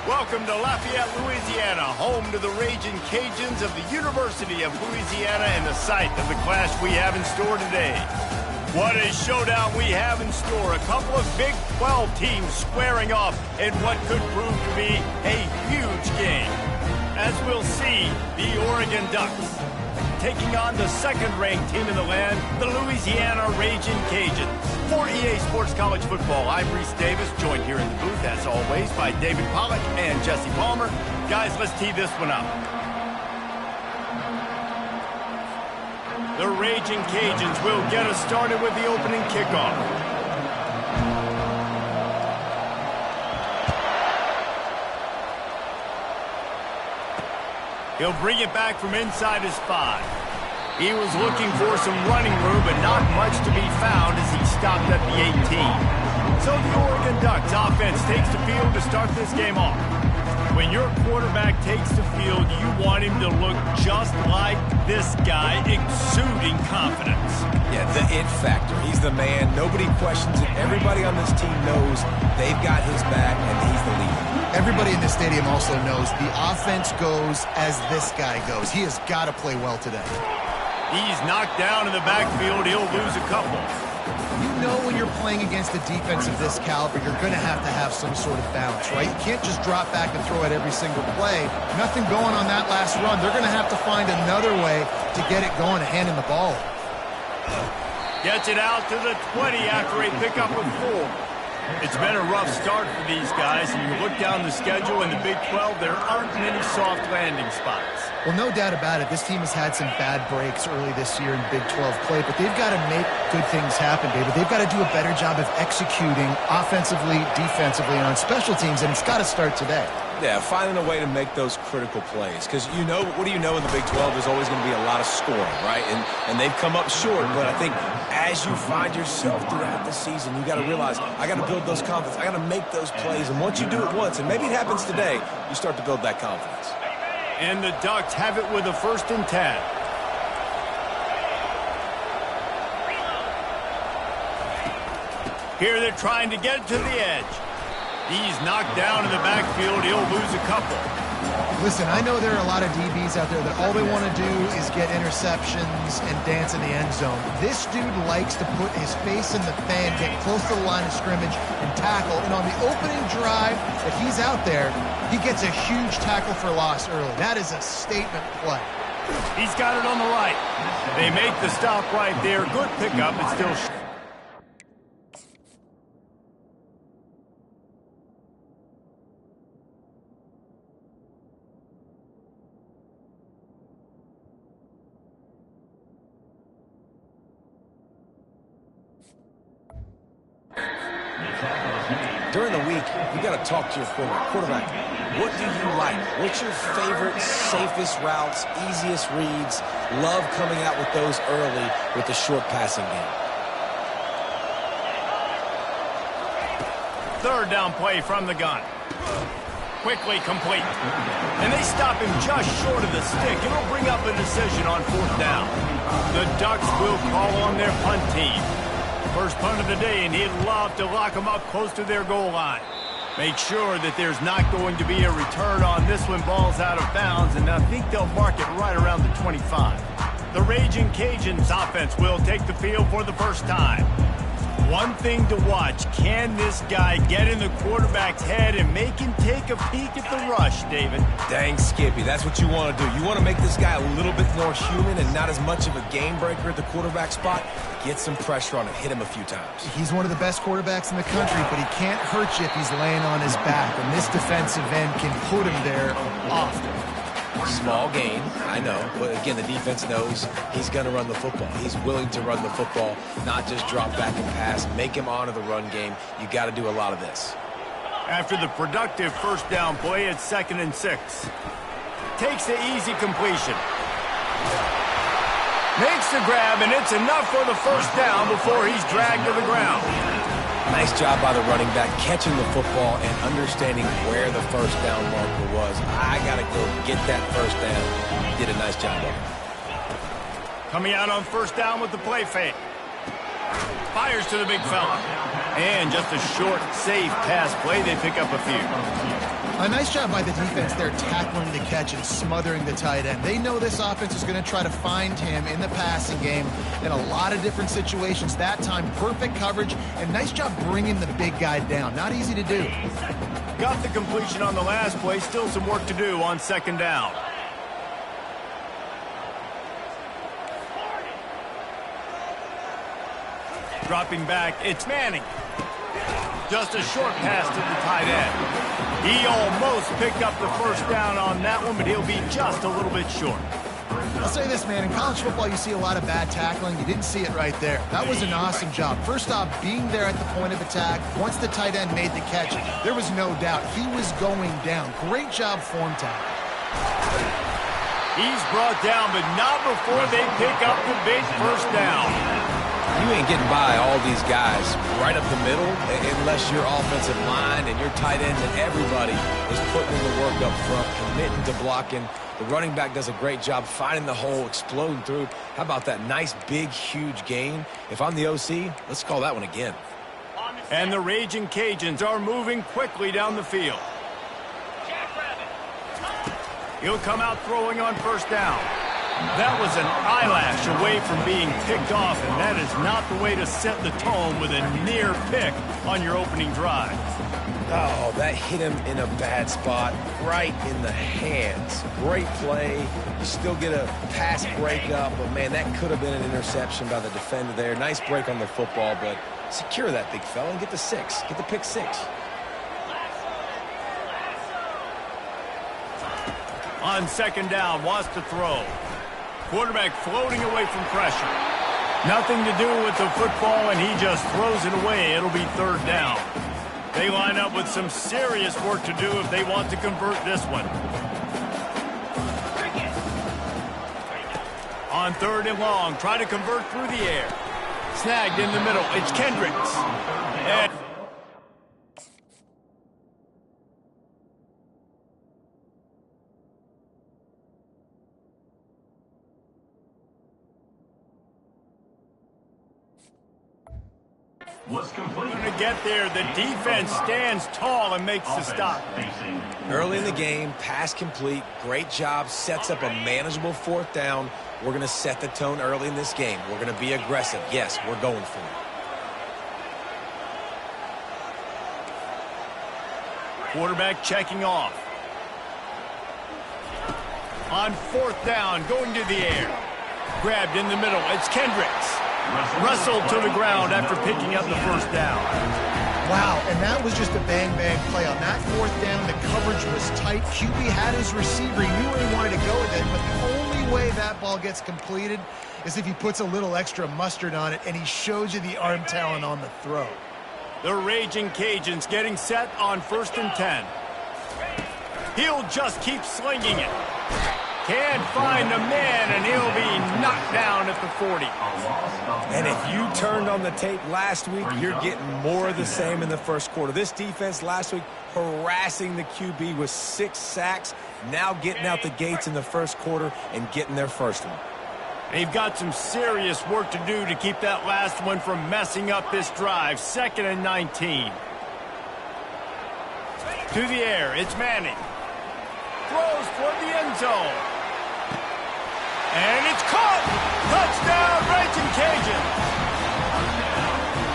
Welcome to Lafayette, Louisiana, home to the Raging Cajuns of the University of Louisiana and the site of the clash we have in store today. What a showdown we have in store. A couple of Big 12 teams squaring off in what could prove to be a huge game. As we'll see, the Oregon Ducks taking on the second-ranked team in the land, the Louisiana Raging Cajuns. For EA Sports College Football, I'm Reese Davis, joined here in the booth, as always, by David Pollack and Jesse Palmer. Guys, let's tee this one up. The Raging Cajuns will get us started with the opening kickoff. He'll bring it back from inside his 5. He was looking for some running room, but not much to be found as he stopped at the 18. So the Oregon Ducks offense takes the field to start this game off. When your quarterback takes the field, you want him to look just like this guy, exuding confidence. Yeah, the it factor. He's the man. Nobody questions it. Everybody on this team knows they've got his back, and he's the leader. Everybody in this stadium also knows the offense goes as this guy goes. He has got to play well today. He's knocked down in the backfield. He'll lose a couple. You know when you're playing against a defense of this caliber, you're going to have some sort of balance, right? You can't just drop back and throw it every single play. Nothing going on that last run. They're going to have to find another way to get it going and hand him the ball. Gets it out to the 20 after a pickup of 4. It's been a rough start for these guys, and you look down the schedule in the Big 12, there aren't many soft landing spots. Well, no doubt about it. This team has had some bad breaks early this year in Big 12 play, but they've got to make good things happen, David. They've got to do a better job of executing offensively, defensively, and on special teams, and it's got to start today. Yeah, finding a way to make those critical plays. Because you know, what do you know in the Big 12? There's always going to be a lot of scoring, right? And they've come up short. But I think as you find yourself throughout the season, you got to realize, I got to build those confidence. I got to make those plays. And once you do it once, and maybe it happens today, you start to build that confidence. And the Ducks have it with a 1st and 10. Here they're trying to get it to the edge. He's knocked down in the backfield. He'll lose a couple. Listen, I know there are a lot of DBs out there that all they want to do is get interceptions and dance in the end zone. This dude likes to put his face in the fan, get close to the line of scrimmage, and tackle. And on the opening drive that he's out there, he gets a huge tackle for loss early. That is a statement play. He's got it on the right. They make the stop right there. Good pickup. It's still... During the week, you got to talk to your quarterback. What do you like? What's your favorite, safest routes, easiest reads? Love coming out with those early with the short passing game. 3rd down play from the gun. Quickly complete. And they stop him just short of the stick. It'll bring up a decision on 4th down. The Ducks will call on their punt team. First punt of the day, and he'd love to lock them up close to their goal line. Make sure that there's not going to be a return on this when ball's out of bounds, and I think they'll mark it right around the 25. The Raging Cajuns offense will take the field for the first time. One thing to watch, can this guy get in the quarterback's head and make him take a peek at the rush, David? Dang, Skippy, that's what you want to do. You want to make this guy a little bit more human and not as much of a game breaker at the quarterback spot. Get some pressure on him, hit him a few times. He's one of the best quarterbacks in the country, but he can't hurt you if he's laying on his back, and this defensive end can put him there often. Small gain, I know, but again, the defense knows he's going to run the football. He's willing to run the football, not just drop back and pass, make him honor the run game. You got to do a lot of this. After the productive 1st down play, it's 2nd and 6. Takes the easy completion. Makes the grab, and it's enough for the 1st down before he's dragged to the ground. Nice job by the running back, catching the football and understanding where the 1st down marker was. I got to go get that 1st down. He did a nice job of it. Coming out on 1st down with the play fake. Fires to the big fella. And just a short, safe pass play. They pick up a few. A nice job by the defense there tackling the catch and smothering the tight end. They know this offense is going to try to find him in the passing game in a lot of different situations. That time, perfect coverage, and nice job bringing the big guy down. Not easy to do. Got the completion on the last play. Still some work to do on second down. Dropping back, it's Manning. Just a short pass to the tight end. He almost picked up the first down on that one, but he'll be just a little bit short. I'll say this, man. In college football, you see a lot of bad tackling. You didn't see it right there. That was an awesome job. First off, being there at the point of attack. Once the tight end made the catch, there was no doubt he was going down. Great job form tackle. He's brought down, but not before they pick up the big first down. You ain't getting by all these guys right up the middle unless your offensive line and your tight ends and everybody is putting in the work up front, committing to blocking. The running back does a great job finding the hole, exploding through. How about that nice, big, huge gain? If I'm the OC, let's call that one again. And the Raging Cajuns are moving quickly down the field. He'll come out throwing on first down. That was an eyelash away from being picked off, and that is not the way to set the tone with a near pick on your opening drive. Oh, that hit him in a bad spot, right in the hands. Great play. You still get a pass breakup, but, man, that could have been an interception by the defender there. Nice break on the football, but secure that big fella and get the six. Get the pick six. On second down, wants to throw. Quarterback floating away from pressure. Nothing to do with the football, and he just throws it away. It'll be third down. They line up with some serious work to do if they want to convert this one. On third and long, try to convert through the air. Snagged in the middle. It's Kendricks. And going to get there. The defense stands tall and makes the stop. Early in the game, pass complete. Great job. Sets up a manageable fourth down. We're going to set the tone early in this game. We're going to be aggressive. Yes, we're going for it. Quarterback checking off. On fourth down, going to the air. Grabbed in the middle. It's Kendricks. Wrestled to the ground after picking up the first down. Wow, and that was just a bang-bang play. On that fourth down, the coverage was tight. QB had his receiver. He knew where he wanted to go with it, but the only way that ball gets completed is if he puts a little extra mustard on it, and he shows you the arm talent on the throw. The Raging Cajuns getting set on 1st and 10. He'll just keep slinging it. Can't find a man, and he'll be knocked down at the 40. And if you turned on the tape last week, you're getting more of the same in the first quarter. This defense last week harassing the QB with 6 sacks, now getting out the gates in the first quarter and getting their first one. They've got some serious work to do to keep that last one from messing up this drive. 2nd and 19. To the air, it's Manning. Throws toward the end zone. And it's caught! Touchdown, Raging Cajuns!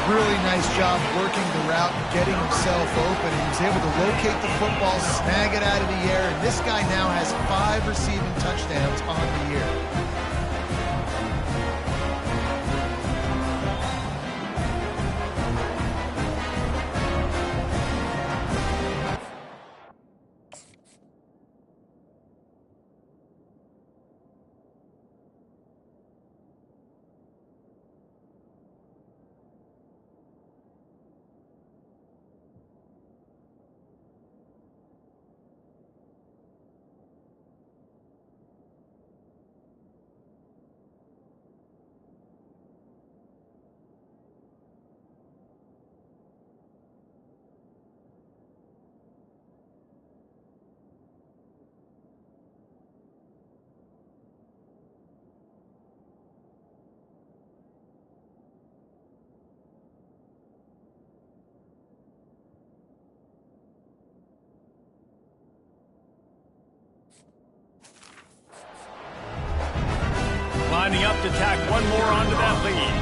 Really nice job working the route and getting himself open. He was able to locate the football, snag it out of the air, and this guy now has 5 receiving touchdowns on the year. lining up to tack one more onto that lead.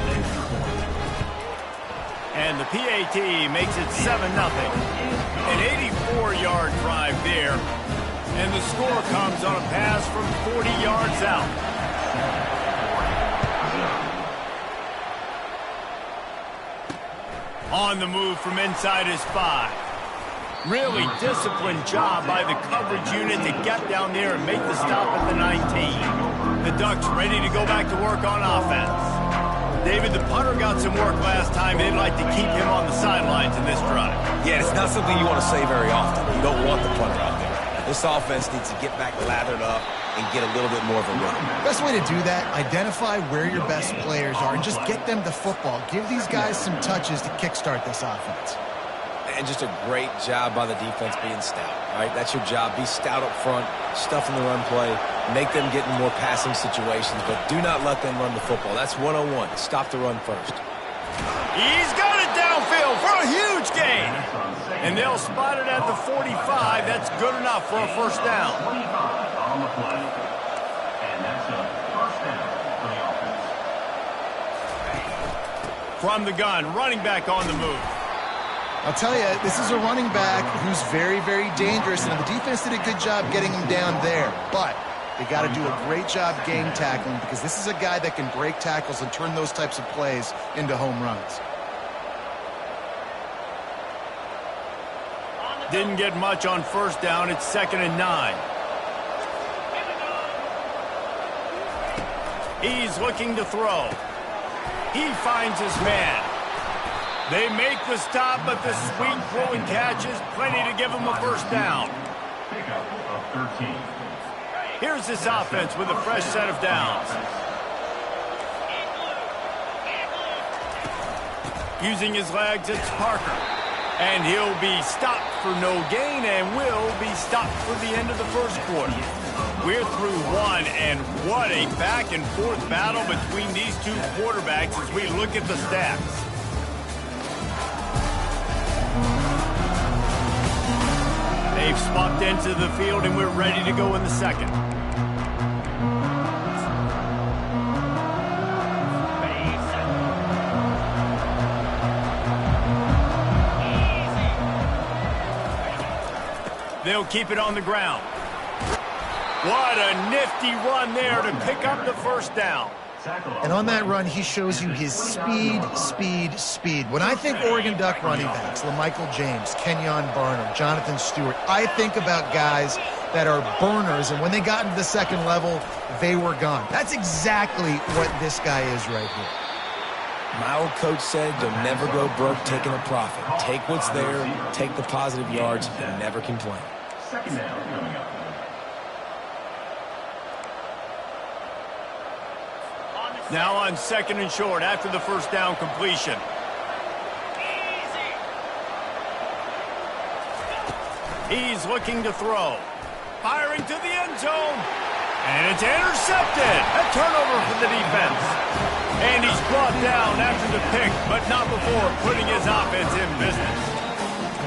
And the PAT makes it 7-0. An 84-yard drive there. And the score comes on a pass from 40 yards out. On the move from inside his 5. Really disciplined job by the coverage unit to get down there and make the stop at the 19. The Ducks ready to go back to work on offense. David, the punter got some work last time. They'd like to keep him on the sidelines in this drive. Yeah, it's not something you want to say very often. You don't want the punter out there. This offense needs to get back lathered up and get a little bit more of a run. Best way to do that, identify where your best players are and just get them the football. Give these guys some touches to kickstart this offense. And just a great job by the defense being stout, right? That's your job. Be stout up front, stuff in the run play, make them get in more passing situations, but do not let them run the football. That's 101. Stop the run first. He's got it downfield for a huge gain. And they'll spot it at the 45. That's good enough for a first down. From the gun, running back on the move. I'll tell you, this is a running back who's very, very dangerous, and the defense did a good job getting him down there. But they got to do a great job game tackling because this is a guy that can break tackles and turn those types of plays into home runs. Didn't get much on first down. It's 2nd and 9. He's looking to throw. He finds his man. They make the stop, but the sweet throw and catch is plenty to give him a first down. Here's this offense with a fresh set of downs. Using his legs, it's Parker. And he'll be stopped for no gain and will be stopped for the end of the first quarter. We're through one, and what a back-and-forth battle between these two quarterbacks as we look at the stats. They've swapped into the field, and we're ready to go in the second. They'll keep it on the ground. What a nifty run there to pick up the first down. And on that run, he shows you his speed, speed, speed. When I think Oregon Duck running backs, LaMichael James, Kenyon Barner, Jonathan Stewart, I think about guys that are burners, and when they got into the second level, they were gone. That's exactly what this guy is right here. My old coach said you'll never go broke taking a profit. Take what's there, take the positive yards, and never complain. Second down coming up. Now on 2nd and short after the first down completion. He's looking to throw. Firing to the end zone. And it's intercepted. A turnover for the defense. And he's brought down after the pick, but not before putting his offense in business.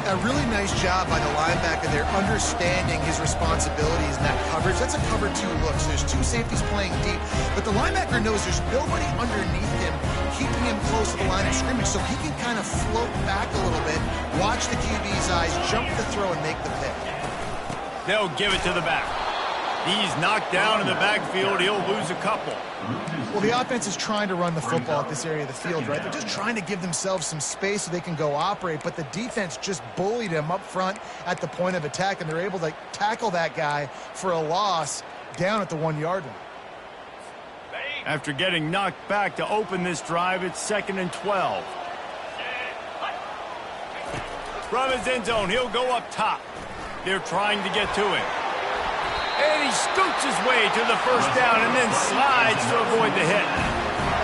A really nice job by the linebacker there, understanding his responsibilities in that coverage. That's a cover 2 look, so there's 2 safeties playing deep. But the linebacker knows there's nobody underneath him, keeping him close to the line of scrimmage, so he can kind of float back a little bit, watch the QB's eyes, jump the throw, and make the pick. They'll give it to the back. He's knocked down in the backfield. He'll lose a couple. Well, the offense is trying to run the football at this area of the field, right? They're just trying to give themselves some space so they can go operate, but the defense just bullied him up front at the point of attack, and they're able to tackle that guy for a loss down at the 1-yard line. After getting knocked back to open this drive, it's 2nd and 12. From his end zone, he'll go up top. They're trying to get to him. And he scoots his way to the first down and then slides to avoid the hit.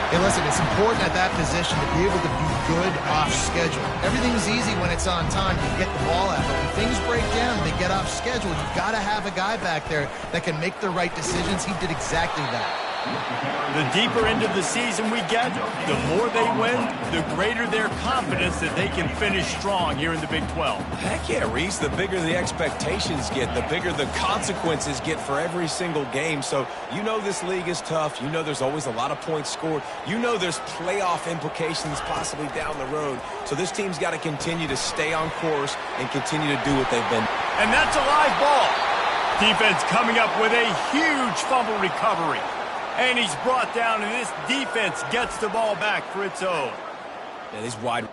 Hey, listen, it's important at that position to be able to be good off schedule. Everything's easy when it's on time. You get the ball out. But when things break down and they get off schedule, you've got to have a guy back there that can make the right decisions. He did exactly that. The deeper into the season we get, the more they win, the greater their confidence that they can finish strong here in the Big 12. Heck yeah, Reese. The bigger the expectations get, the bigger the consequences get for every single game. So you know this league is tough. You know there's always a lot of points scored. You know there's playoff implications possibly down the road. So this team's got to continue to stay on course and continue to do what they've been. And that's a live ball. Defense coming up with a huge fumble recovery. And he's brought down, and this defense gets the ball back for its own. Yeah, these wide.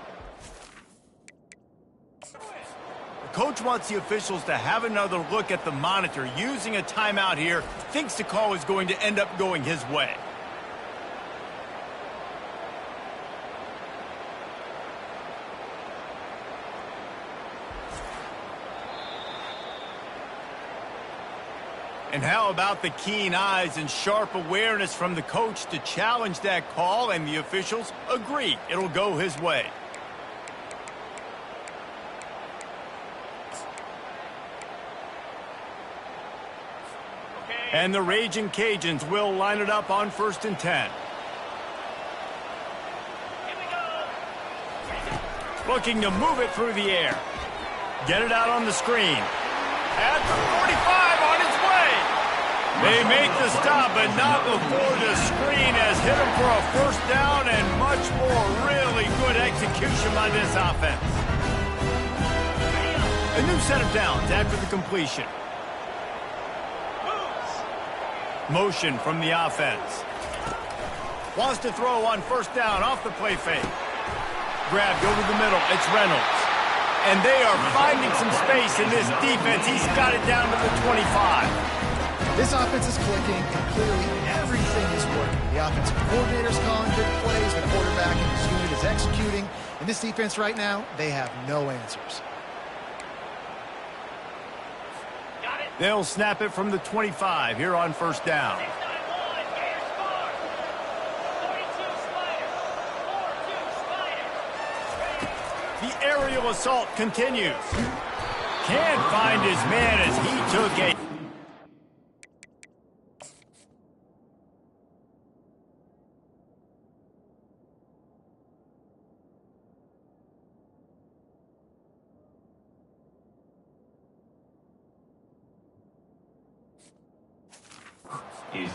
The coach wants the officials to have another look at the monitor. Using a timeout here, thinks the call is going to end up going his way. And how about the keen eyes and sharp awareness from the coach to challenge that call, and the officials agree it'll go his way. And the Raging Cajuns will line it up on 1st and 10. Looking to move it through the air. Get it out on the screen. At the 45 on its way. They make the stop, but not before the screen has hit them for a 1st down, and much more really good execution by this offense. A new set of downs after the completion. Motion from the offense. Wants to throw on 1st down off the play fake. Grab, go to the middle. It's Reynolds. And they are finding some space in this defense. He's got it down to the 25. This offense is clicking, and clearly everything is working. The offensive coordinator's calling good plays, the quarterback in this unit is executing, and this defense right now, they have no answers. They'll snap it from the 25 here on 1st down. The aerial assault continues. Can't find his man as he took a...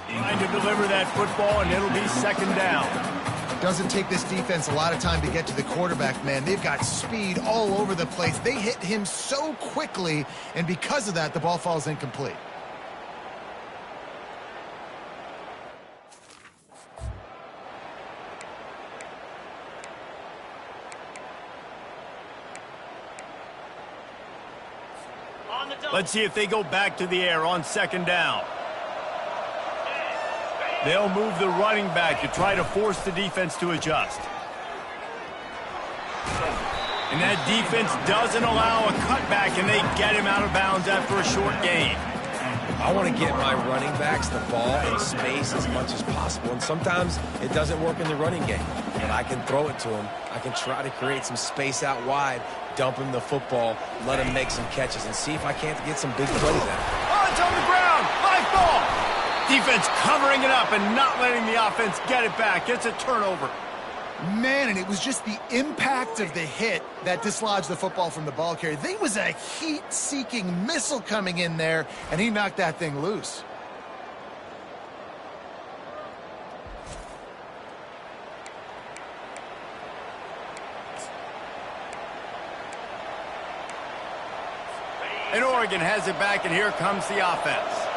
Trying to deliver that football, and it'll be 2nd down. Doesn't take this defense a lot of time to get to the quarterback, man. They've got speed all over the place. They hit him so quickly, and because of that, the ball falls incomplete. Let's see if they go back to the air on 2nd down. They'll move the running back to try to force the defense to adjust. And that defense doesn't allow a cutback, and they get him out of bounds after a short gain. I want to get my running backs the ball in space as much as possible, and sometimes it doesn't work in the running game. But I can throw it to him. I can try to create some space out wide, dump him the football, let him make some catches, and see if I can't get some big plays out of it. Oh, it's on the ground. Live ball. Defense covering it up and not letting the offense get it back. It's a turnover. Man, and it was just the impact of the hit that dislodged the football from the ball carrier. There was a heat-seeking missile coming in there, and he knocked that thing loose. And Oregon has it back, and here comes the offense.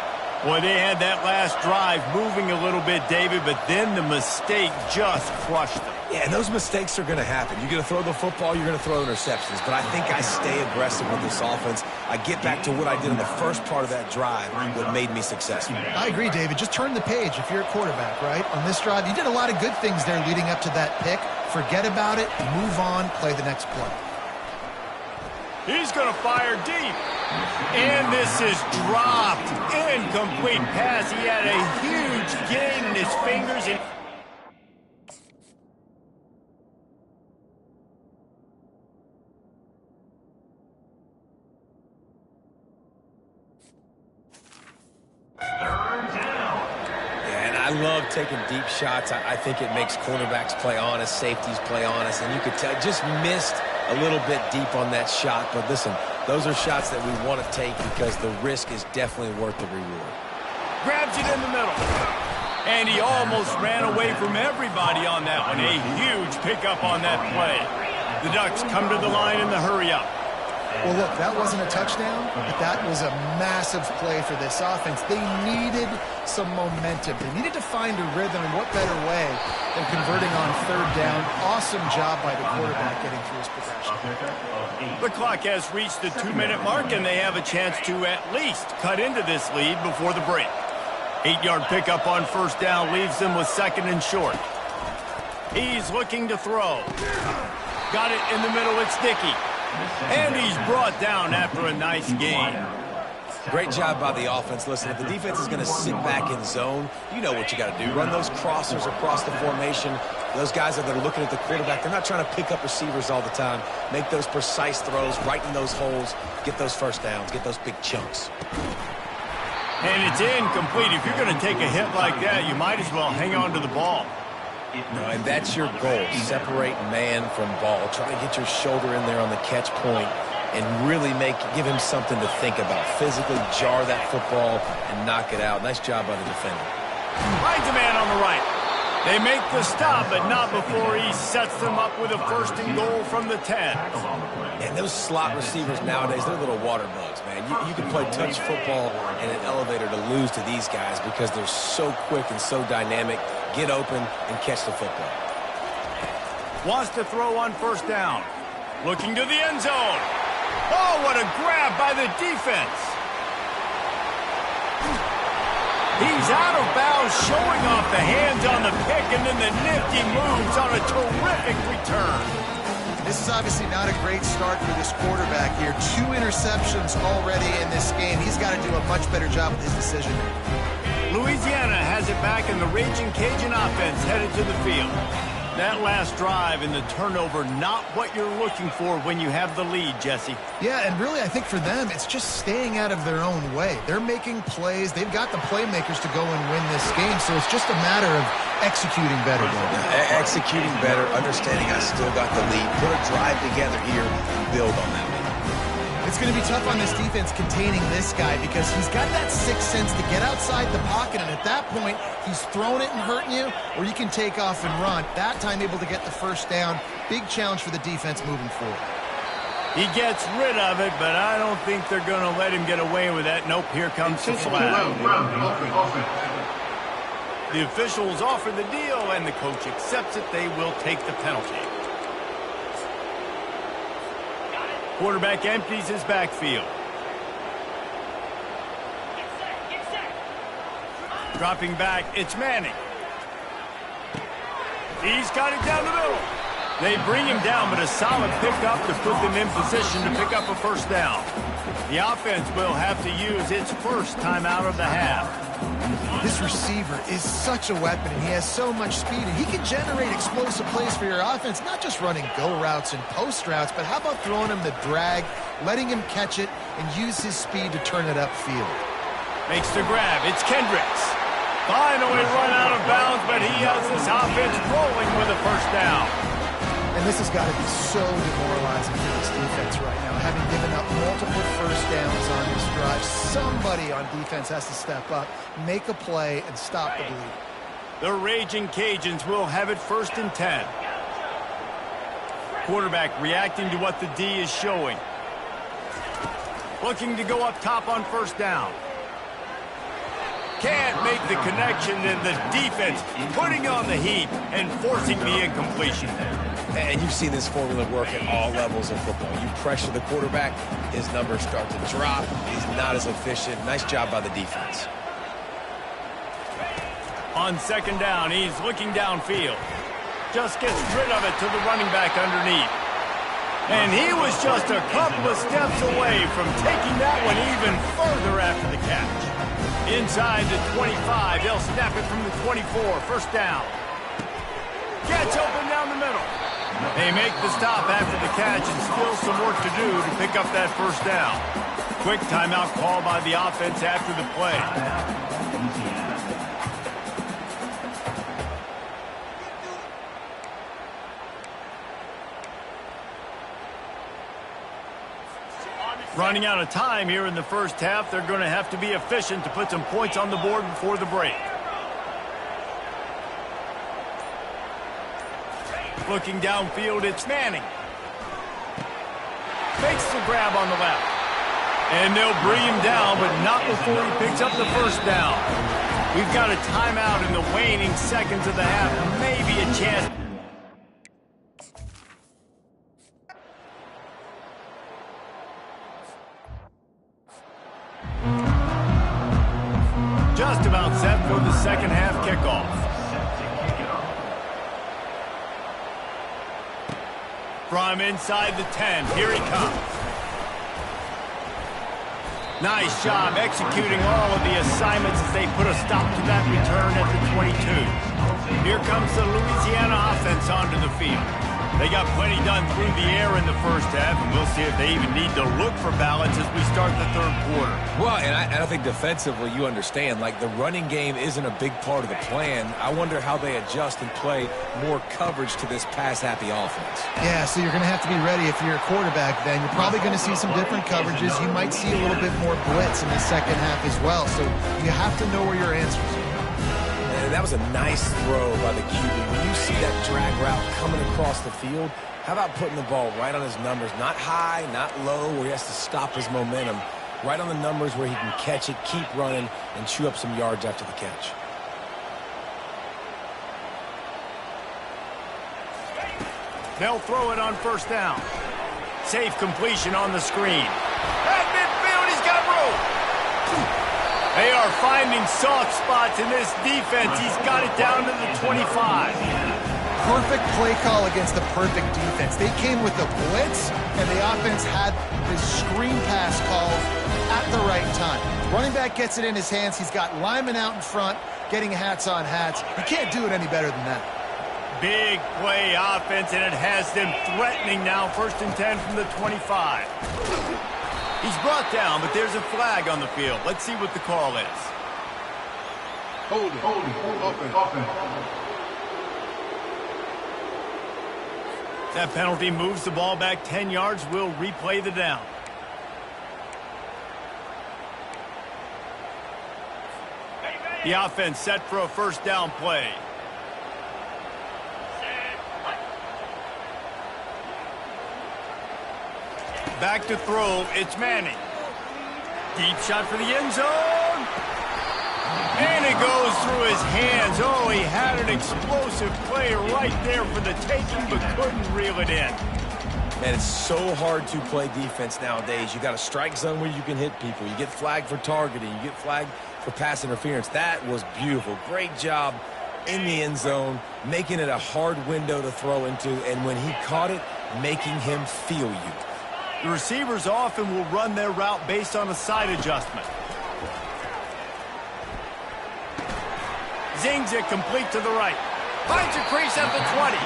Boy, they had that last drive moving a little bit, David, but then the mistake just crushed them. Yeah, and those mistakes are going to happen. You're going to throw the football, you're going to throw interceptions. But I think I stay aggressive with this offense. I get back to what I did in the first part of that drive, what made me successful. I agree, David. Just turn the page if you're a quarterback, right? On this drive, you did a lot of good things there leading up to that pick. Forget about it, move on, play the next play. He's going to fire deep. And this is dropped. Incomplete pass. He had a huge gain in his fingers. And I love love taking deep shots. I think it makes cornerbacks play honest, safeties play honest, and you could tell just missed a little bit deep on that shot. But listen, those are shots that we want to take because the risk is definitely worth the reward. Grabs it in the middle. And he almost ran away from everybody on that one. A huge pickup on that play. The Ducks come to the line in the hurry-up. Well, look, that wasn't a touchdown, but that was a massive play for this offense. They needed some momentum. They needed to find a rhythm, and what better way than converting on third down. Awesome job by the quarterback getting through his progression. The clock has reached the 2-minute mark, and they have a chance to at least cut into this lead before the break. 8-yard pickup on first down leaves them with second and short. He's looking to throw. Got it in the middle. It's Dickey. And he's brought down after a nice gain. Great job by the offense. Listen, if the defense is going to sit back in zone, you know what you got to do. Run those crossers across the formation. Those guys that are looking at the quarterback, they're not trying to pick up receivers all the time. Make those precise throws, right in those holes, get those first downs, get those big chunks. And it's incomplete. If you're going to take a hit like that, you might as well hang on to the ball. No, and that's your goal. Separate man from ball. Try to get your shoulder in there on the catch point and really give him something to think about. Physically jar that football and knock it out. Nice job by the defender. Finds a man on the right. They make the stop, but not before he sets them up with a first and goal from the 10. And those slot receivers nowadays, they're little water bugs, man. You can play touch football in an elevator to lose to these guys because they're so quick and so dynamic. Get open and catch the football. Wants to throw on first down. Looking to the end zone. Oh, what a grab by the defense. He's out of bounds, showing off the hands on the pick, and then the nifty moves on a terrific return. This is obviously not a great start for this quarterback here. 2 interceptions already in this game. He's got to do a much better job with his decision. Louisiana has it back, and the Raging Cajun offense headed to the field. That last drive and the turnover, not what you're looking for when you have the lead, Jesse. Yeah, and really I think for them, it's just staying out of their own way. They're making plays. They've got the playmakers to go and win this game, so it's just a matter of executing better. Executing better, understanding I still got the lead. Put a drive together here, build on that lead. It's going to be tough on this defense containing this guy because he's got that sixth sense to get outside the pocket, and at that point, he's throwing it and hurting you, or you can take off and run. That time able to get the first down. Big challenge for the defense moving forward. He gets rid of it, but I don't think they're going to let him get away with that. Nope, here comes the flag. The officials offer the deal, and the coach accepts it. They will take the penalty. Quarterback empties his backfield. Dropping back, it's Manning. He's got it down the middle. They bring him down, but a solid pickup to put them in position to pick up a first down. The offense will have to use its first timeout of the half. This receiver is such a weapon, and he has so much speed, and he can generate explosive plays for your offense, not just running go routes and post routes, but how about throwing him the drag, letting him catch it, and use his speed to turn it upfield. Makes the grab. It's Kendricks. Finally run out of bounds, but he has this offense rolling with a first down. And this has got to be so demoralizing for this defense right now, having given up multiple first downs on this drive. Somebody on defense has to step up, make a play, and stop the bleed. The Raging Cajuns will have it first and 10. Quarterback reacting to what the D is showing. Looking to go up top on first down. Can't make the connection, and the defense putting on the heat and forcing the incompletion. And you've seen this formula work at all levels of football. You pressure the quarterback, his numbers start to drop. He's not as efficient. Nice job by the defense. On second down, he's looking downfield. Just gets rid of it to the running back underneath. And he was just a couple of steps away from taking that one even further after the catch. Inside the 25, they'll snap it from the 24, first down. Gets open down the middle. They make the stop after the catch, and still some work to do to pick up that first down. Quick timeout call by the offense after the play. Running out of time here in the first half. They're going to have to be efficient to put some points on the board before the break. Looking downfield, it's Manning. Makes the grab on the left. And they'll bring him down, but not before he picks up the first down. We've got a timeout in the waning seconds of the half. Maybe a chance. Just about set for the second half kickoff. From inside the 10, here he comes. Nice job executing all of the assignments as they put a stop to that return at the 22. Here comes the Louisiana offense onto the field. They got plenty done through the air in the first half, and we'll see if they even need to look for balance as we start the third quarter. Well, and I think defensively, you understand, like the running game isn't a big part of the plan. I wonder how they adjust and play more coverage to this pass-happy offense. Yeah, so you're going to have to be ready if you're a quarterback then. You're probably going to see some different coverages. You might see a little bit more blitz in the second half as well, so you have to know where your answers are. And that was a nice throw by the QB. When you see that drag route coming across the field, how about putting the ball right on his numbers? Not high, not low, where he has to stop his momentum. Right on the numbers where he can catch it, keep running, and chew up some yards after the catch. They'll throw it on first down. Safe completion on the screen. At midfield, he's got room. They are finding soft spots in this defense. He's got it down to the 25. Perfect play call against the perfect defense. They came with the blitz, and the offense had the screen pass called at the right time. Running back gets it in his hands. He's got linemen out in front, getting hats on hats. You can't do it any better than that. Big play offense, and it has them threatening now. 1st and 10 from the 25. He's brought down, but there's a flag on the field. Let's see what the call is. Holding. Offense. That penalty moves the ball back 10 yards. We'll replay the down. The offense set for a first down play. Back to throw, it's Manning. Deep shot for the end zone. And it goes through his hands. Oh, he had an explosive play right there for the taking, but couldn't reel it in. Man, it's so hard to play defense nowadays. You got a strike zone where you can hit people. You get flagged for targeting. You get flagged for pass interference. That was beautiful. Great job in the end zone, making it a hard window to throw into, and when he caught it, making him feel you. The receivers often will run their route based on a side adjustment. Zings it complete to the right. Finds a crease at the 20.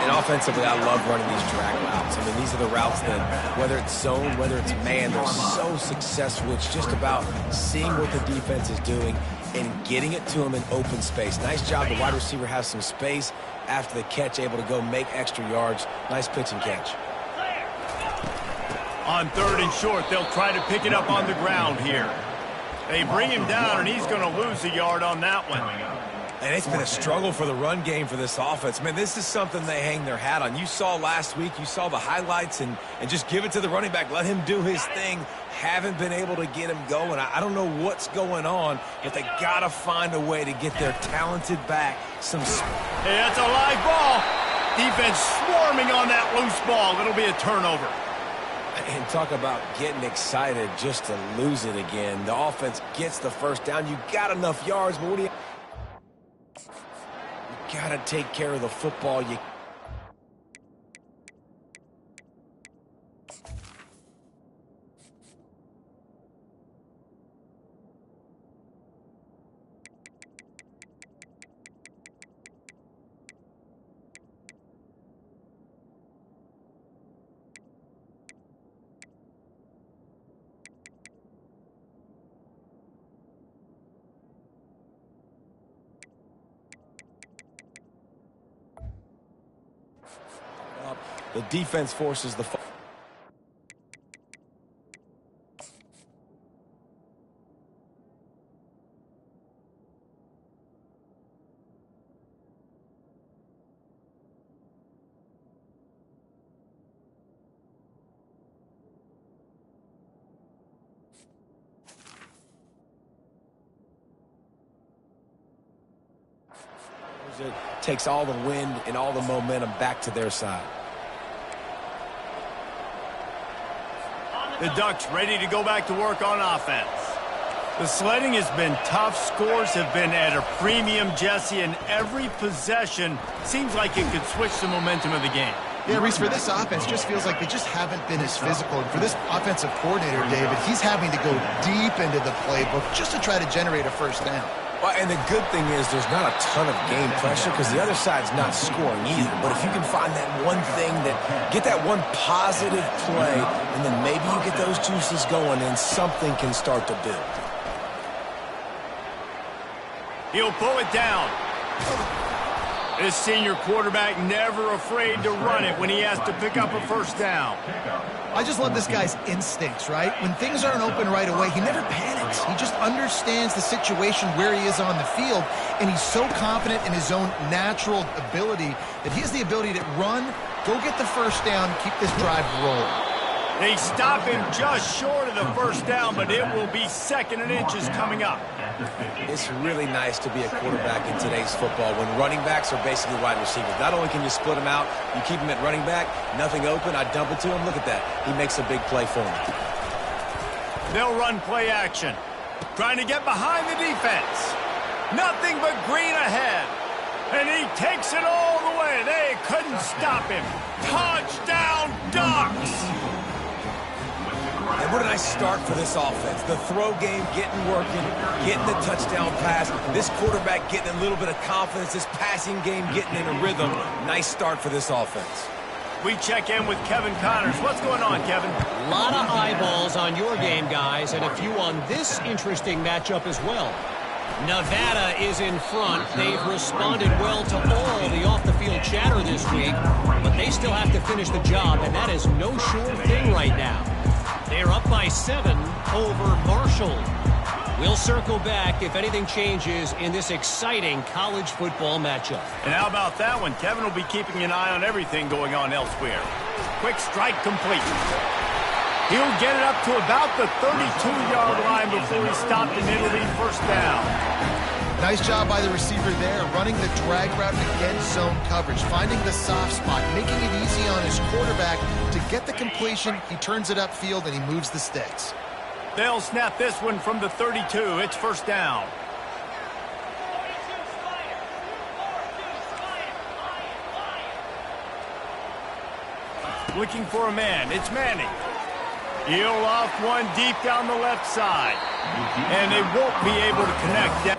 And offensively, I love running these drag routes. I mean, these are the routes that, whether it's zone, whether it's man, they're so successful. It's just about seeing what the defense is doing and getting it to them in open space. Nice job. The wide receiver has some space after the catch, able to go make extra yards. Nice pitch and catch. On 3rd and short, they'll try to pick it up on the ground here. They bring him down, and he's going to lose a yard on that one. And it's been a struggle for the run game for this offense. Man, this is something they hang their hat on. You saw last week, you saw the highlights, and just give it to the running back. Let him do his thing. Haven't been able to get him going. I don't know what's going on, but they got to find a way to get their talented back some speed. Hey, that's a live ball. Defense swarming on that loose ball. It'll be a turnover. And talk about getting excited just to lose it again. The offense gets the first down. You got enough yards, but what do you got to take care of the football. You the defense forces the It takes all the wind and all the momentum back to their side. The Ducks ready to go back to work on offense. The sledding has been tough. Scores have been at a premium, Jesse, and every possession seems like it could switch the momentum of the game. Yeah, Reese, for this offense, just feels like they just haven't been as physical. And for this offensive coordinator, David, he's having to go deep into the playbook just to try to generate a first down. Well, and the good thing is there's not a ton of game pressure because the other side's not scoring either. But if you can find that one thing, get that one positive play, and then maybe you get those juices going and something can start to build. He'll pull it down. This senior quarterback never afraid to run it when he has to pick up a first down. I just love this guy's instincts, right? When things aren't open right away, he never panics. He just understands the situation where he is on the field, and he's so confident in his own natural ability that he has the ability to run, go get the first down, keep this drive rolling. They stop him just short of the first down, but it will be second and inches coming up. It's really nice to be a quarterback in today's football when running backs are basically wide receivers. Not only can you split them out, you keep them at running back, nothing open, I dump it to him. Look at that. He makes a big play for me. They'll run play action. Trying to get behind the defense. Nothing but green ahead. And he takes it all the way. They couldn't stop him. Touchdown, Ducks! And what a nice start for this offense. The throw game getting working, getting the touchdown pass. This quarterback getting a little bit of confidence. This passing game getting in a rhythm. Nice start for this offense. We check in with Kevin Connors. What's going on, Kevin? A lot of eyeballs on your game, guys, and a few on this interesting matchup as well. Nevada is in front. They've responded well to all the off-the-field chatter this week, but they still have to finish the job, and that is no sure thing right now. They're up by 7 over Marshall. We'll circle back if anything changes in this exciting college football matchup. And how about that one? Kevin will be keeping an eye on everything going on elsewhere. Quick strike complete. He'll get it up to about the 32-yard line before he stopped, and it'll be first down. Nice job by the receiver there, running the drag route against zone coverage, finding the soft spot, making it easy on his quarterback to get the completion. He turns it upfield, and he moves the sticks. They'll snap this one from the 32. It's first down. Looking for a man. It's Manning. He'll off one deep down the left side. And they won't be able to connect.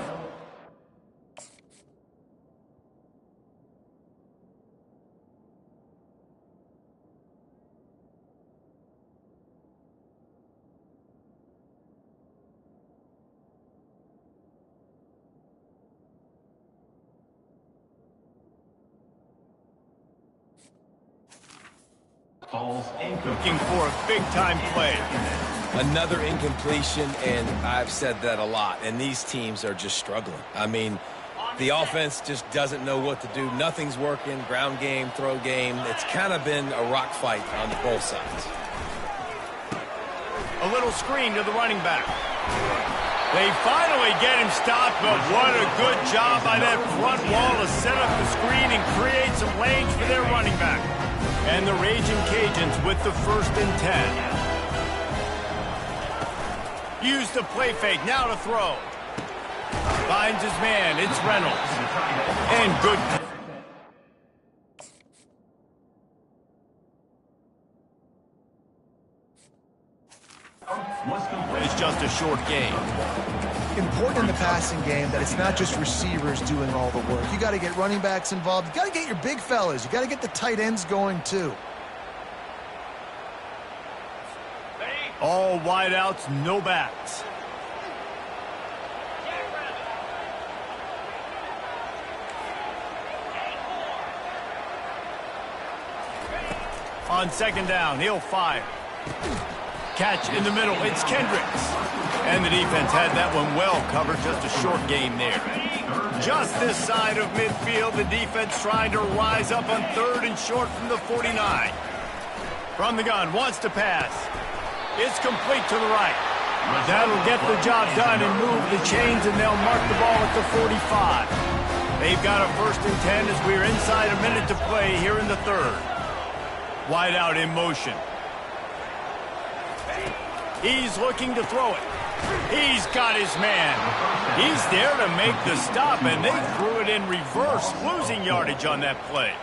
Looking for a big-time play. Another incompletion, and I've said that a lot, and these teams are just struggling. I mean, the offense just doesn't know what to do. Nothing's working, ground game, throw game. It's kind of been a rock fight on both sides. A little screen to the running back. They finally get him stopped, but what a good job by that front wall to set up the screen and create some lanes for their running back. And the Raging Cajuns with the 1st and 10. Use the play fake, now to throw. Finds his man, it's Reynolds. And good. It's just a short game. Important in the passing game that it's not just receivers doing all the work. You got to get running backs involved. You got to get your big fellas. You got to get the tight ends going too. All wideouts, no backs. On second down, he'll fire. Catch in the middle, it's Kendricks. And the defense had that one well covered, just a short game there. Just this side of midfield, the defense trying to rise up on 3rd and short from the 49. From the gun, wants to pass. It's complete to the right. That'll get the job done and move the chains, and they'll mark the ball at the 45. They've got a 1st and 10 as we're inside a minute to play here in the 3rd. Wide out in motion. He's looking to throw it. He's got his man. He's there to make the stop, and they threw it in reverse, losing yardage on that play.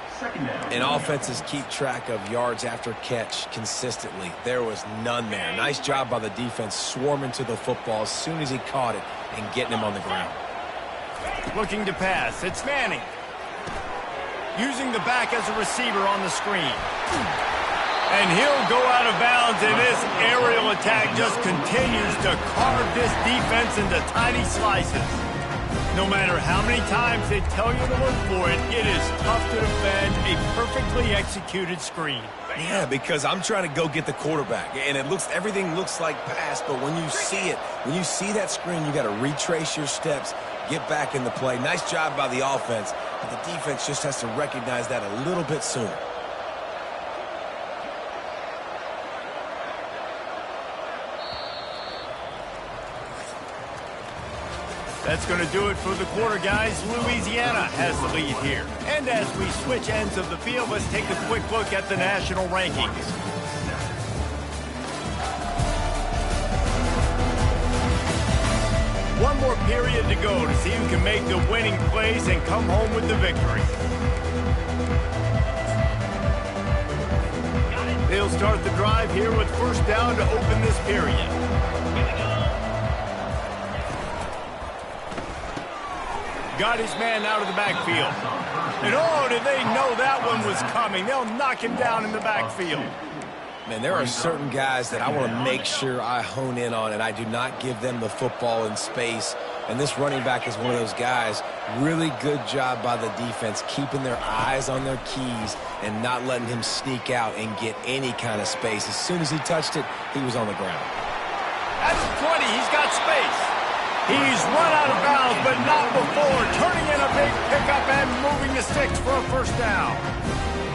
And offenses keep track of yards after catch consistently. There was none there. Nice job by the defense swarming to the football as soon as he caught it and getting him on the ground. Looking to pass. It's Manning. Using the back as a receiver on the screen. And he'll go out of bounds, and this aerial attack just continues to carve this defense into tiny slices. No matter how many times they tell you to look for it, it is tough to defend a perfectly executed screen. Yeah, because I'm trying to go get the quarterback, and everything looks like pass, but when you see it, when you see that screen, you got to retrace your steps, get back in the play. Nice job by the offense, but the defense just has to recognize that a little bit sooner. That's going to do it for the quarter, guys. Louisiana has the lead here. And as we switch ends of the field, let's take a quick look at the national rankings. One more period to go to see who can make the winning plays and come home with the victory. They'll start the drive here with 1st down to open this period. Got his man out of the backfield. And oh, did they know that one was coming. They'll knock him down in the backfield. Man, there are certain guys that I want to make sure I hone in on, and I do not give them the football in space. And this running back is one of those guys. Really good job by the defense, keeping their eyes on their keys and not letting him sneak out and get any kind of space. As soon as he touched it, he was on the ground. At the 20, he's got space. He's run out of bounds, but not before. Turning in a big pickup and moving the sticks for a 1st down.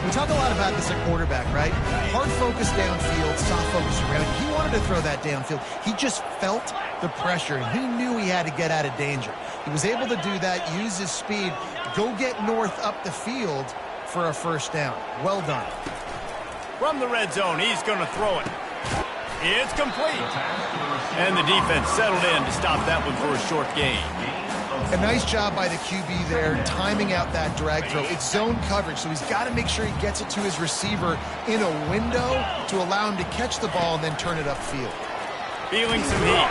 We talk a lot about this at quarterback, right? Hard focus downfield, soft focus around. He wanted to throw that downfield. He just felt the pressure, and he knew he had to get out of danger. He was able to do that, use his speed, go get north up the field for a 1st down. Well done. From the red zone, he's going to throw it. It's complete. And the defense settled in to stop that one for a short gain. A nice job by the QB there, timing out that drag throw. It's zone coverage, so he's got to make sure he gets it to his receiver in a window to allow him to catch the ball and then turn it upfield. Feeling some heat.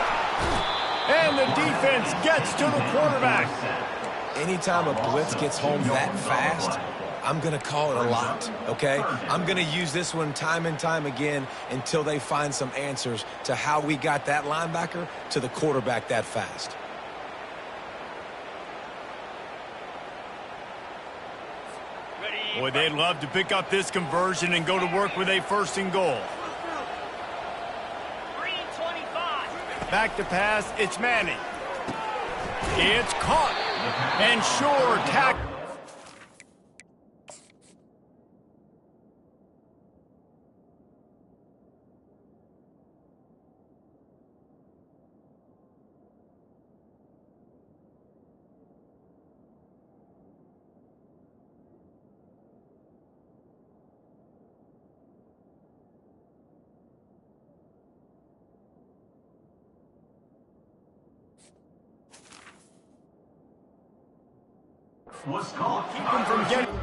And the defense gets to the quarterback. Anytime a blitz gets home that fast, I'm going to call it a lot, okay? I'm going to use this one time and time again until they find some answers to how we got that linebacker to the quarterback that fast. Boy, they'd love to pick up this conversion and go to work with a 1st and goal. Back to pass, it's Manning. It's caught. And sure, tackle. Was called. Keep him from getting...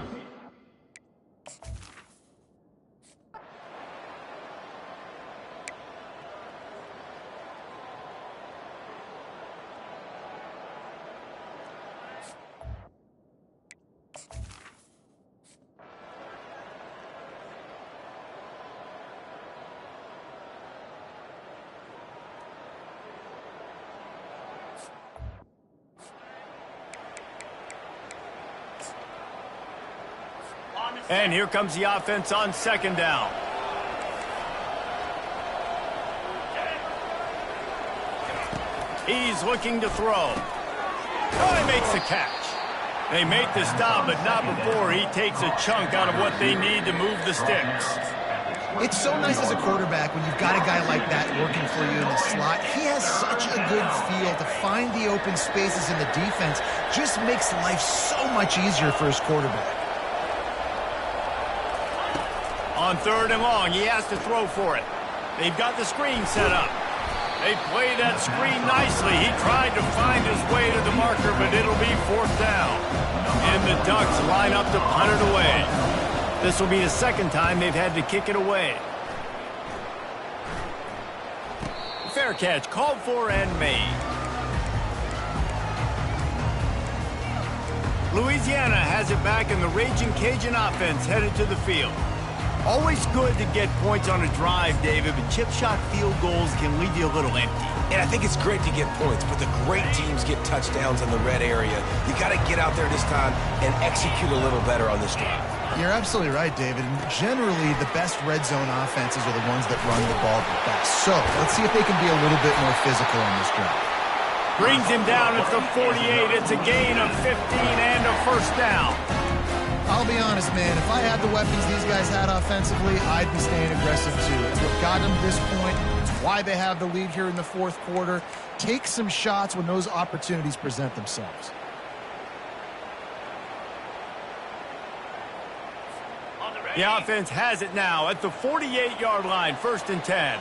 And here comes the offense on 2nd down. He's looking to throw. Oh, he makes the catch. They make the stop, but not before he takes a chunk out of what they need to move the sticks. It's so nice as a quarterback when you've got a guy like that working for you in the slot. He has such a good feel to find the open spaces in the defense. Just makes life so much easier for his quarterback. On 3rd and long, he has to throw for it. They've got the screen set up. They played that screen nicely. He tried to find his way to the marker, but it'll be 4th down. And the Ducks line up to punt it away. This will be the 2nd time they've had to kick it away. Fair catch, called for and made. Louisiana has it back, and the Raging Cajun offense headed to the field. Always good to get points on a drive, David, but chip shot field goals can leave you a little empty. And I think it's great to get points, but the great teams get touchdowns in the red area. You got to get out there this time and execute a little better on this drive. You're absolutely right, David. And generally, the best red zone offenses are the ones that run the ball the best. So let's see if they can be a little bit more physical on this drive. Brings him down at the 48. It's a gain of 15 and a 1st down. I'll be honest, man. If I had the weapons these guys had offensively, I'd be staying aggressive too. It's what got them to this point. It's why they have the lead here in the 4th quarter. Take some shots when those opportunities present themselves. The offense has it now at the 48-yard line, 1st and 10.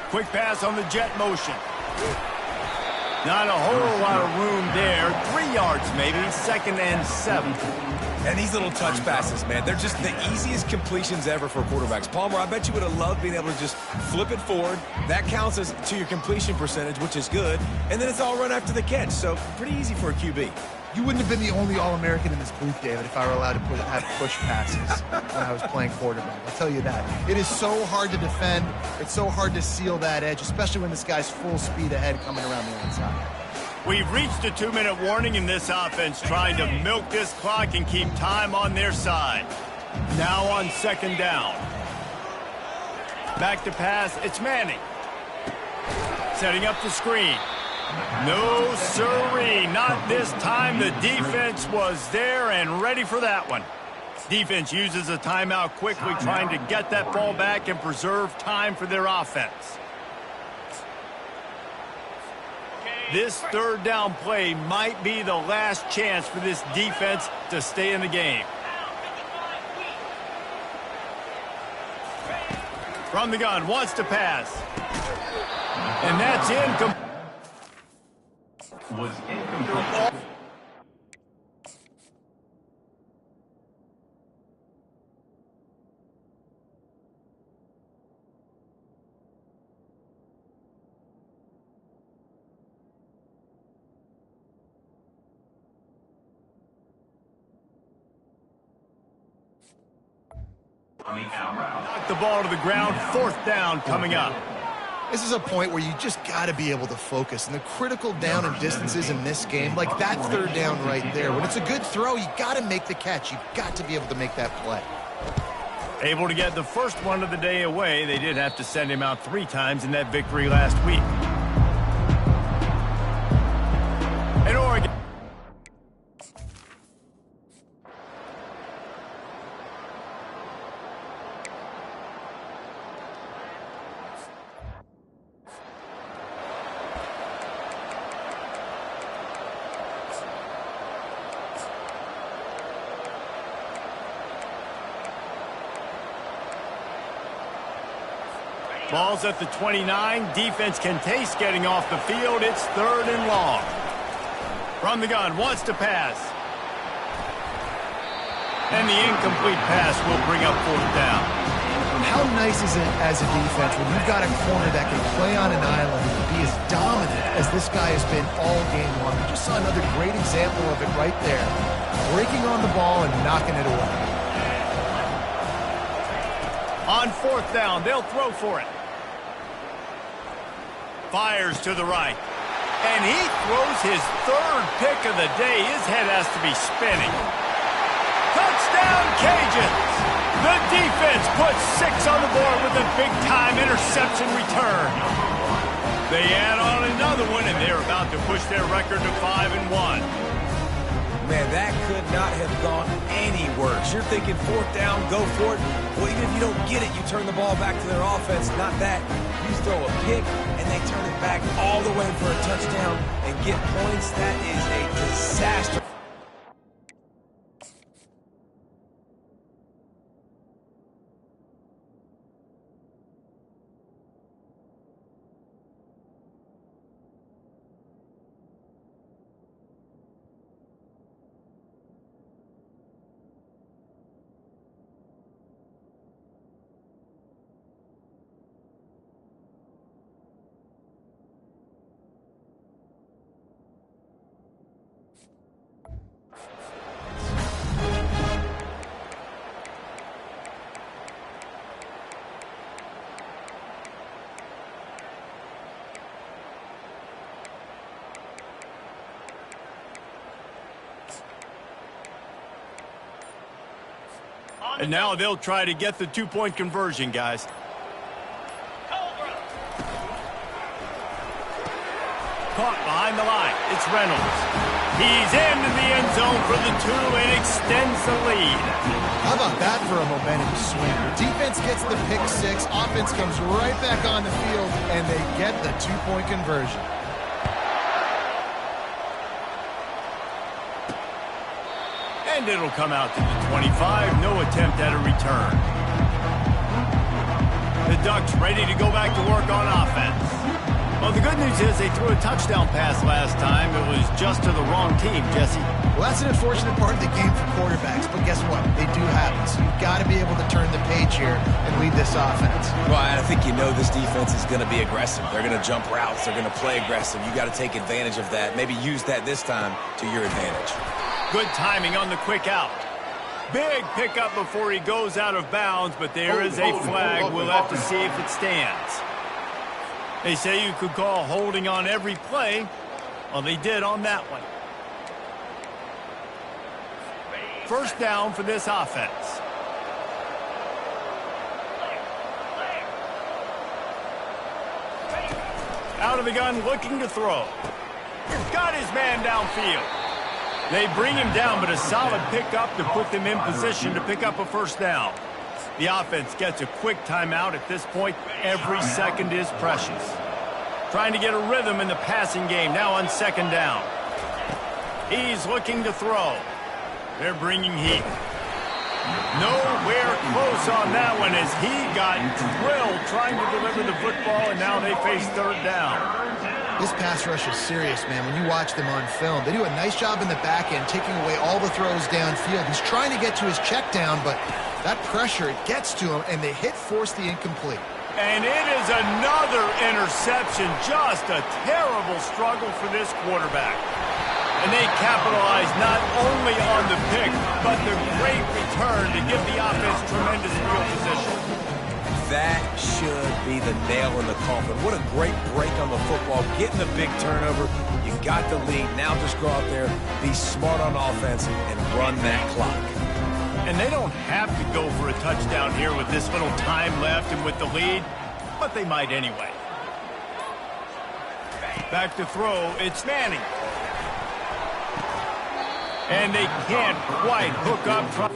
Quick pass on the jet motion. Not a whole lot of room there. 3 yards maybe, 2nd and 7. And these little touch passes, man, they're just the easiest completions ever for quarterbacks. Palmer, I bet you would have loved being able to just flip it forward. That counts as to your completion percentage, which is good. And then it's all run after the catch, so pretty easy for a QB. You wouldn't have been the only All-American in this booth, David, if I were allowed to have push passes when I was playing quarterback. I'll tell you that. It is so hard to defend. It's so hard to seal that edge, especially when this guy's full speed ahead coming around the inside. We've reached a 2-minute warning in this offense, trying to milk this clock and keep time on their side. Now on 2nd down. Back to pass, it's Manning. Setting up the screen. No siree, not this time. The defense was there and ready for that one. Defense uses a timeout quickly, trying to get that ball back and preserve time for their offense. This 3rd down play might be the last chance for this defense to stay in the game. From the gun, wants to pass. And that's incomplete. Was incomplete. Knock the ball to the ground, 4th down coming up. This is a point where you just got to be able to focus. And the critical down and distances in this game, like that 3rd down right there, when it's a good throw, you got to make the catch. You've got to be able to make that play. Able to get the first one of the day away. They did have to send him out 3 times in that victory last week. And Oregon. Ball's at the 29. Defense can taste getting off the field. It's 3rd and long. From the gun, wants to pass. And the incomplete pass will bring up 4th down. How nice is it as a defense when you've got a corner that can play on an island and be as dominant as this guy has been all game long? We just saw another great example of it right there. Breaking on the ball and knocking it away. On 4th down, they'll throw for it. Fires to the right. And he throws his 3rd pick of the day. His head has to be spinning. Touchdown, Cajuns! The defense puts 6 on the board with a big-time interception return. They add on another the win, and they're about to push their record to 5-1. Man, that could not have gone any worse. You're thinking fourth down, go for it. Well, even if you don't get it, you turn the ball back to their offense. Not that. You throw a pick, and they turn it back all the way for a touchdown and get points. That is a disaster. And now they'll try to get the two-point conversion, guys. Caught behind the line. It's Reynolds. He's into the end zone for the 2 and extends the lead. How about that for a momentum swing? The defense gets the pick 6. Offense comes right back on the field, and they get the two-point conversion. And it'll come out to the 25. No attempt at a return. The Ducks ready to go back to work on offense. Well, the good news is they threw a touchdown pass last time. It was just to the wrong team, Jesse. Well, that's an unfortunate part of the game for quarterbacks, but guess what? They do have it. So you've got to be able to turn the page here and lead this offense. Well, I think you know this defense is going to be aggressive. They're going to jump routes. They're going to play aggressive. You got to take advantage of that. Maybe use that this time to your advantage. Good timing on the quick out. Big pickup before he goes out of bounds, but there is a flag. We'll have to see if it stands. They say you could call holding on every play. Well, they did on that one. First down for this offense. Out of the gun, looking to throw. Got his man downfield. They bring him down, but a solid pickup to put them in position to pick up a first down. The offense gets a quick timeout at this point. Every second is precious. Trying to get a rhythm in the passing game now on second down. He's looking to throw. They're bringing heat. Nowhere close on that one as he got drilled trying to deliver the football, and now they face third down. This pass rush is serious, man. When you watch them on film, they do a nice job in the back end, taking away all the throws downfield. He's trying to get to his check down, but that pressure, it gets to him, and they force the incomplete. And it is another interception. Just a terrible struggle for this quarterback. And they capitalize not only on the pick, but the great return to give the offense tremendous field position. That should be the nail in the coffin. What a great break on the football. Getting the big turnover. You got the lead. Now just go out there, be smart on offense, and run that clock. And they don't have to go for a touchdown here with this little time left and with the lead, but they might anyway. Back to throw. It's Manning. And they can't quite hook up.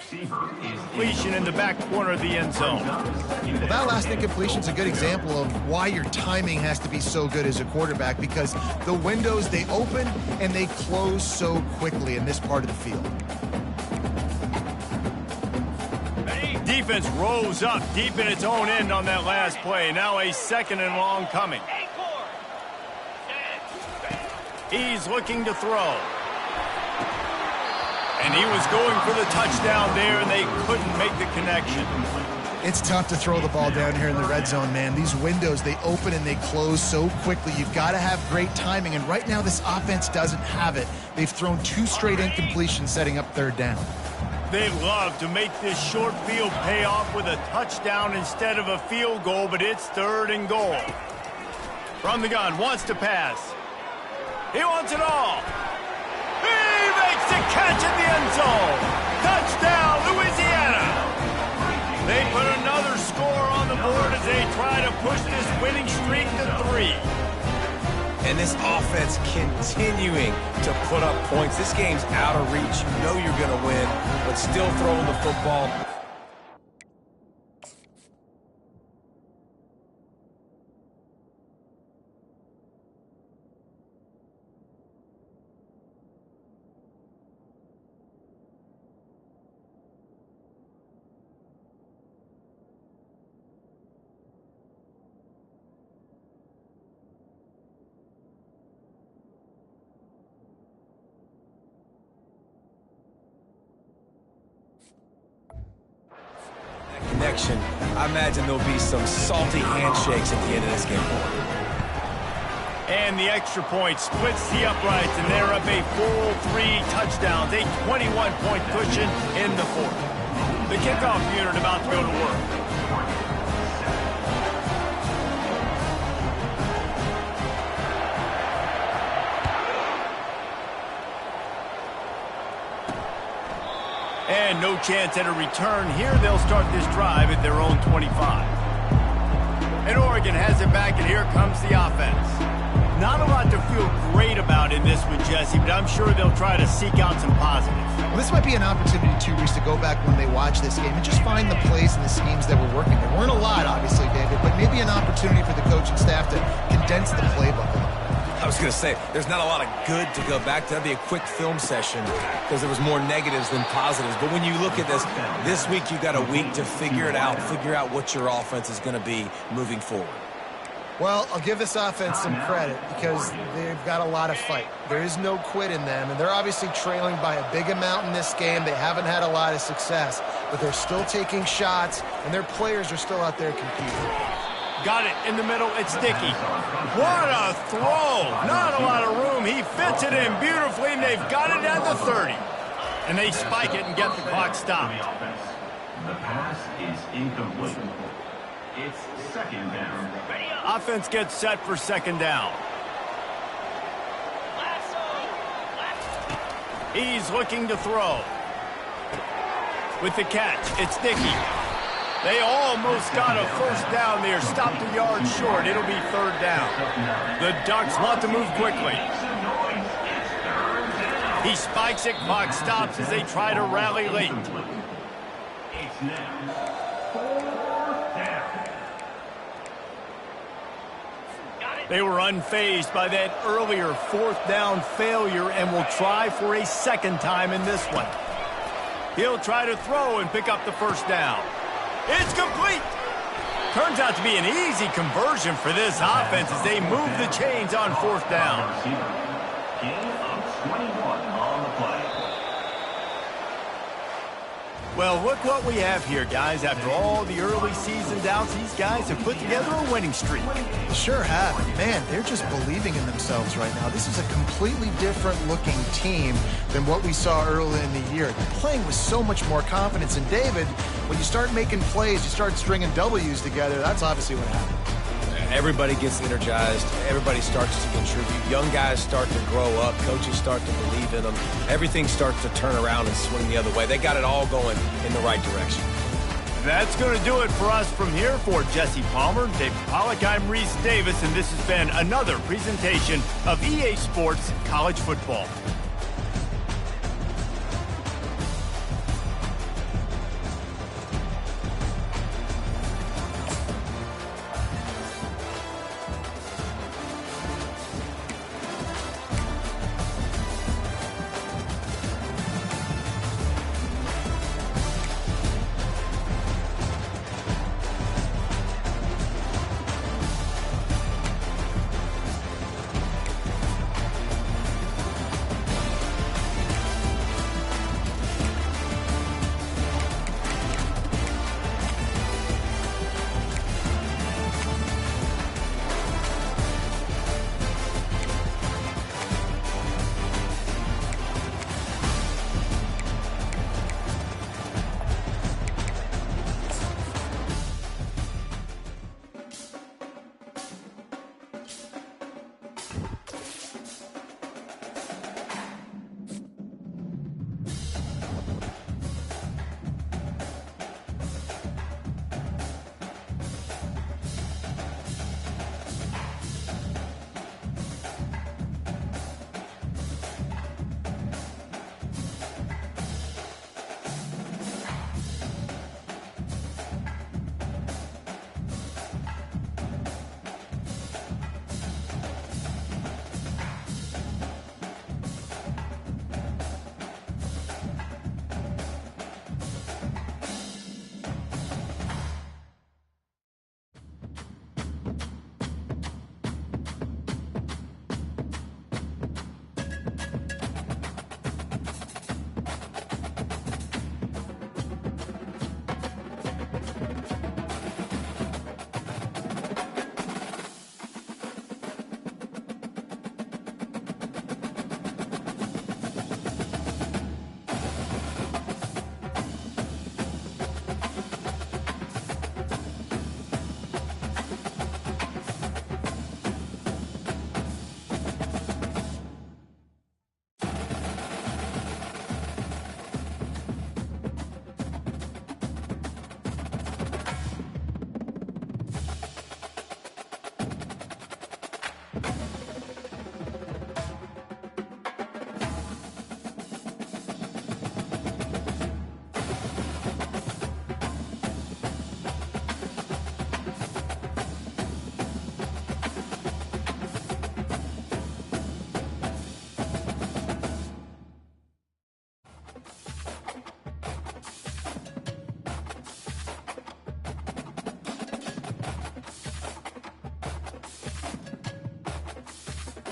Completion in the back corner of the end zone. Well, that last incompletion is a good example of why your timing has to be so good as a quarterback, because the windows, they open and they close so quickly in this part of the field. Defense rose up deep in its own end on that last play. Now a second and long coming. He's looking to throw. And he was going for the touchdown there, and they couldn't make the connection. It's tough to throw the ball down here in the red zone, man. These windows, they open and they close so quickly. You've got to have great timing, and right now this offense doesn't have it. They've thrown 2 straight incompletions setting up third down. They love to make this short field pay off with a touchdown instead of a field goal, but it's 3rd and goal. From the gun, wants to pass. He wants it all. He makes the catch in the end zone. Touchdown, Louisiana. They put another score on the board as they try to push this winning streak to 3. And this offense continuing to put up points. This game's out of reach. You know you're going to win, but still throwing the football. Connection. I imagine there'll be some salty handshakes at the end of this game. And the extra point splits the uprights, and they're up a full 3 touchdowns, a 21-point cushion in the 4th. The kickoff unit about to go to work. And no chance at a return here. They'll start this drive at their own 25. And Oregon has it back, and here comes the offense. Not a lot to feel great about in this one, Jesse, but I'm sure they'll try to seek out some positives. Well, this might be an opportunity, too, Reese, to go back when they watch this game and just find the plays and the schemes that were working. There weren't a lot, obviously, David, but maybe an opportunity for the coaching staff to condense the playbook a little. I was going to say, there's not a lot of good to go back to. That'd be a quick film session because there was more negatives than positives. But when you look at this week you got a week to figure it out, figure out what your offense is going to be moving forward. Well, I'll give this offense some credit because they've got a lot of fight. There is no quit in them, and they're obviously trailing by a big amount in this game. They haven't had a lot of success, but they're still taking shots, and their players are still out there competing. Got it in the middle. It's Dickey. What a throw. Not a lot of room. He fits it in beautifully, and they've got it at the 30. And they spike it and get the clock stopped. The pass is incomplete. It's 2nd down. Offense gets set for 2nd down. He's looking to throw. With the catch, it's Dickey. They almost got a 1st down there. Stopped a yard short. It'll be 3rd down. The Ducks want to move quickly. He spikes it. Clock stops as they try to rally late. It's now 4th down. They were unfazed by that earlier 4th down failure and will try for a 2nd time in this one. He'll try to throw and pick up the 1st down. It's complete. Turns out to be an easy conversion for this offense as they move the chains on 4th down. Gain of 21 on the play. Well, look what we have here, guys. After all the early season doubts, these guys have put together a winning streak. Sure have. Man, they're just believing in themselves right now. This is a completely different looking team than what we saw early in the year. They're playing with so much more confidence. And David, when you start making plays, you start stringing W's together, that's obviously what happened. Everybody gets energized. Everybody starts to contribute. Young guys start to grow up. Coaches start to believe in them. Everything starts to turn around and swing the other way. They got it all going in the right direction. That's going to do it for us from here. For Jesse Palmer, David Pollack, I'm Reese Davis, and this has been another presentation of EA Sports College Football.